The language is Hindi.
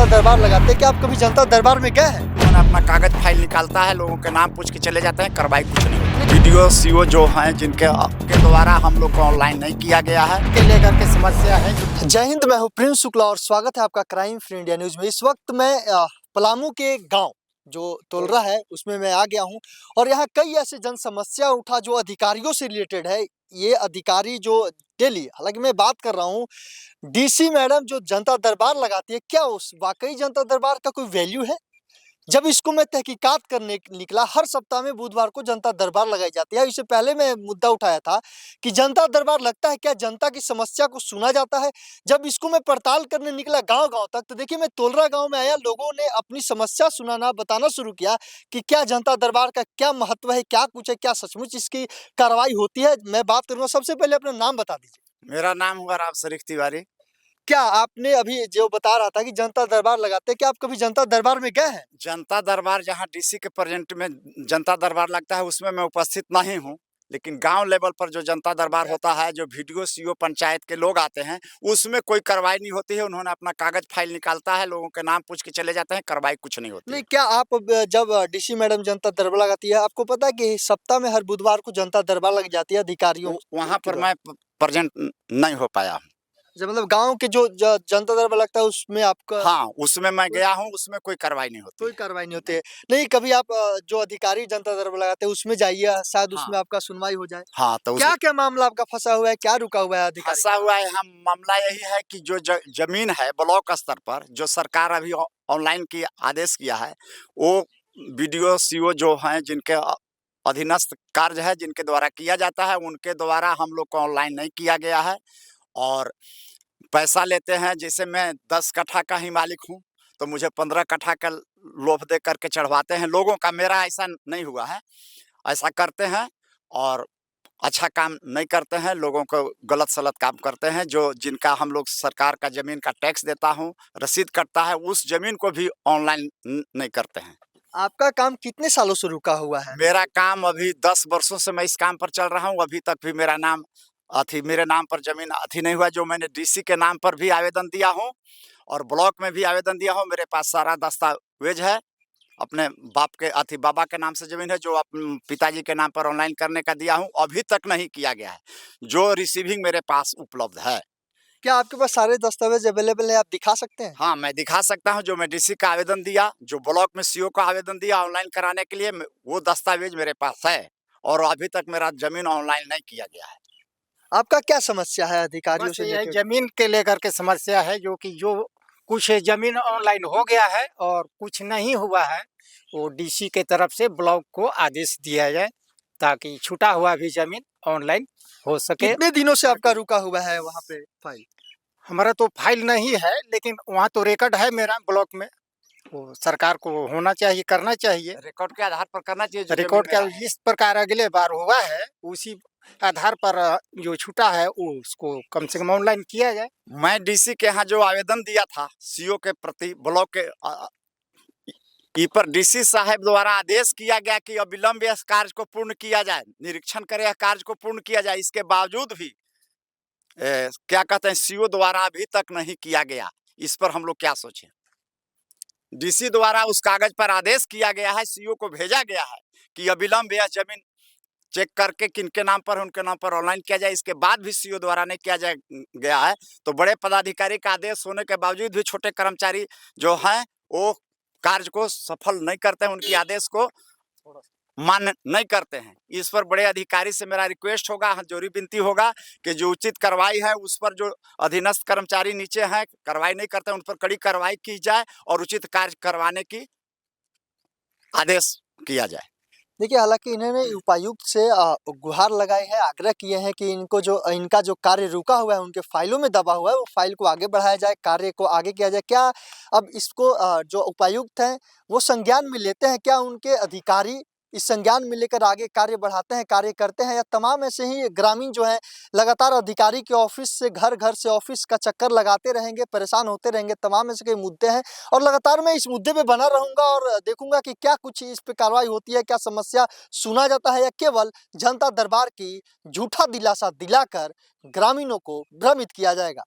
जनता दरबार लगाते हैं। क्या आप कभी जनता दरबार में गए हैं? उन्होंने अपना कागज फाइल निकालता है, लोगों के नाम पूछ के चले जाते हैं, कार्रवाई कुछ नहीं होती। वीडियो सीओ जो हैं जिनके के द्वारा हम लोग को ऑनलाइन नहीं किया गया है, के लेकर के समस्या है। जय हिंद, मैं हूं प्रिंस शुक्ला और स्वागत है आपका क्राइम फ्री इंडिया न्यूज में। इस वक्त मैं पलामू के गांव जो तोलरा है उसमें मैं आ गया हूं और यहाँ कई ऐसे जन समस्या उठा जो अधिकारियों से रिलेटेड है। ये अधिकारी जो डेली, हालांकि मैं बात कर रहा हूँ डीसी मैडम जो जनता दरबार लगाती है, क्या उस वाकई जनता दरबार का कोई वैल्यू है? जब इसको मैं तहकीकात करने निकला, हर सप्ताह में बुधवार को जनता दरबार लगाई जाती है। इससे पहले मैं मुद्दा उठाया था कि जनता दरबार लगता है, क्या जनता की समस्या को सुना जाता है? जब इसको मैं पड़ताल करने निकला गांव-गांव तक, तो देखिए मैं तोलरा गांव में आया, लोगों ने अपनी समस्या सुनाना, बताना शुरू किया कि क्या जनता दरबार का क्या महत्व है, क्या कुछ है, क्या सचमुच इसकी कार्रवाई होती है। मैं बात करूँगा, सबसे पहले अपना नाम बता दीजिए। मेरा नाम हुआ राव शरीफ तिवारी। क्या आपने अभी जो बता रहा था कि जनता दरबार लगाते हैं, क्या आप कभी जनता दरबार में गए हैं? जनता दरबार जहाँ डीसी के प्रेजेंट में जनता दरबार लगता है उसमें मैं उपस्थित नहीं हूँ, लेकिन गांव लेवल पर जो जनता दरबार होता है, जो वीडियो सीओ पंचायत के लोग आते हैं, उसमें कोई कार्रवाई नहीं होती है। उन्होंने अपना कागज फाइल निकालता है, लोगों के नाम पूछ के चले जाते हैं, कार्रवाई कुछ नहीं होती नहीं, है। क्या आप जब डीसी मैडम जनता दरबार लगाती है, आपको पता है कि सप्ताह में हर बुधवार को जनता दरबार लग जाती है अधिकारियों वहाँ के पर द्वारा? मैं प्रेजेंट नहीं हो पाया हूँ। जब मतलब गांव के जो जनता दरबार लगता है उसमें आपका हाँ, उसमें मैं गया हूँ, उसमें कोई कार्रवाई नहीं होती कोई है। कार्रवाई नहीं होती है? नहीं, कभी आप जो अधिकारी जनता दरबार लगाते हैं उसमें जाइए, शायद हाँ, उसमें आपका सुनवाई हो जाए। हाँ, तो उस क्या क्या मामला आपका फंसा हुआ है, क्या रुका हुआ है अधिकारी? फँसा हुआ है। हम मामला यही है कि जो ज़मीन है ब्लॉक स्तर पर, जो सरकार अभी ऑनलाइन की आदेश किया है, वो बीडीओ, सीओ जो हैं जिनके अधीनस्थ कार्य है, जिनके द्वारा किया जाता है, उनके द्वारा हम लोग को ऑनलाइन नहीं किया गया है और पैसा लेते हैं। जैसे मैं 10 कट्ठा का ही मालिक हूँ, तो मुझे 15 कट्ठा का लोभ दे करके चढ़वाते हैं लोगों का। मेरा ऐसा नहीं हुआ है, ऐसा करते हैं और अच्छा काम नहीं करते हैं, लोगों को गलत-सलत काम करते हैं। जो जिनका हम लोग सरकार का ज़मीन का टैक्स देता हूँ, रसीद कटता है, उस ज़मीन को भी ऑनलाइन नहीं करते हैं। आपका काम कितने सालों से रुका हुआ है? मेरा काम अभी 10 वर्षों से मैं इस काम पर चल रहा हूँ, अभी तक भी मेरा नाम मेरे नाम पर ज़मीन नहीं हुआ। जो मैंने डीसी के नाम पर भी आवेदन दिया हूँ और ब्लॉक में भी आवेदन दिया हूँ, मेरे पास सारा दस्तावेज़ है। अपने बाप के बाबा के नाम से ज़मीन है, जो पिताजी के नाम पर ऑनलाइन करने का दिया हूँ, अभी तक नहीं किया गया है, जो रिसीविंग मेरे पास उपलब्ध है। क्या आपके पास सारे दस्तावेज अवेलेबल हैं, आप दिखा सकते हैं? हाँ, मैं दिखा सकता हूँ, जो मैं डीसी का आवेदन दिया, जो ब्लॉक में सीओ का आवेदन दिया ऑनलाइन कराने के लिए, वो दस्तावेज मेरे पास है और अभी तक मेरा ज़मीन ऑनलाइन नहीं किया गया है। आपका क्या समस्या है अधिकारियों बस से ये रिलेटेड? जमीन के लेकर के समस्या है, जो कुछ जमीन ऑनलाइन हो गया है और कुछ नहीं हुआ है, वो डीसी के तरफ से ब्लॉक को आदेश दिया जाए ताकि छूटा हुआ भी जमीन ऑनलाइन हो सके। कितने दिनों से आपका रुका हुआ है वहाँ पे फाइल? हमारा तो फाइल नहीं है, लेकिन वहाँ तो रिकॉर्ड है मेरा ब्लॉक में। वो सरकार को होना चाहिए, करना चाहिए। रिकॉर्ड के आधार पर करना चाहिए जो रिकॉर्ड ज़मीन का मेरा है। इस प्रकार अगले बार हुआ है, उसी आधार पर जो छूटा है वो उसको कम से कम ऑनलाइन किया जाए। मैं डीसी के यहाँ जो आवेदन दिया था सीओ के प्रति, ब्लॉक के ई पर डीसी साहब द्वारा आदेश किया गया कि अविलंब इस कार्य को पूर्ण किया जाए, निरीक्षण करें, यह कार्य को पूर्ण किया जाए। इसके बावजूद भी क्या कहते हैं, सीओ द्वारा अभी तक नहीं किया गया। इस पर हम लोग क्या सोचें? डीसी द्वारा उस कागज पर आदेश किया गया है, सीओ को भेजा गया है कि अविलंब यह जमीन चेक करके किनके नाम पर है, उनके नाम पर ऑनलाइन किया जाए। इसके बाद भी सीओ द्वारा नहीं किया गया है, तो बड़े पदाधिकारी का आदेश होने के बावजूद भी छोटे कर्मचारी जो हैं वो कार्य को सफल नहीं करते हैं, उनकी आदेश को मान्य नहीं करते हैं। इस पर बड़े अधिकारी से मेरा रिक्वेस्ट होगा, जोरी विनती होगा कि जो उचित कार्रवाई है उस पर, जो अधीनस्थ कर्मचारी नीचे हैं कार्रवाई नहीं करते हैं, उन पर कड़ी कार्रवाई की जाए और उचित कार्य करवाने की आदेश किया जाए। देखिए, हालाँकि इन्होंने उपायुक्त से गुहार लगाई है, आग्रह किए हैं कि इनका जो कार्य रुका हुआ है, उनके फाइलों में दबा हुआ है, वो फाइल को आगे बढ़ाया जाए, कार्य को आगे किया जाए। क्या अब इसको जो उपायुक्त हैं, वो संज्ञान में लेते हैं? क्या उनके अधिकारी इस संज्ञान में लेकर आगे कार्य बढ़ाते हैं, कार्य करते हैं, या तमाम ऐसे ही ग्रामीण जो हैं, लगातार अधिकारी के ऑफिस से घर, घर से ऑफिस का चक्कर लगाते रहेंगे, परेशान होते रहेंगे? तमाम ऐसे कई मुद्दे हैं और लगातार मैं इस मुद्दे पे बना रहूँगा और देखूँगा कि क्या कुछ इस पे कार्रवाई होती है, क्या समस्या सुना जाता है, या केवल जनता दरबार की झूठा दिलासा दिलाकर ग्रामीणों को भ्रमित किया जाएगा।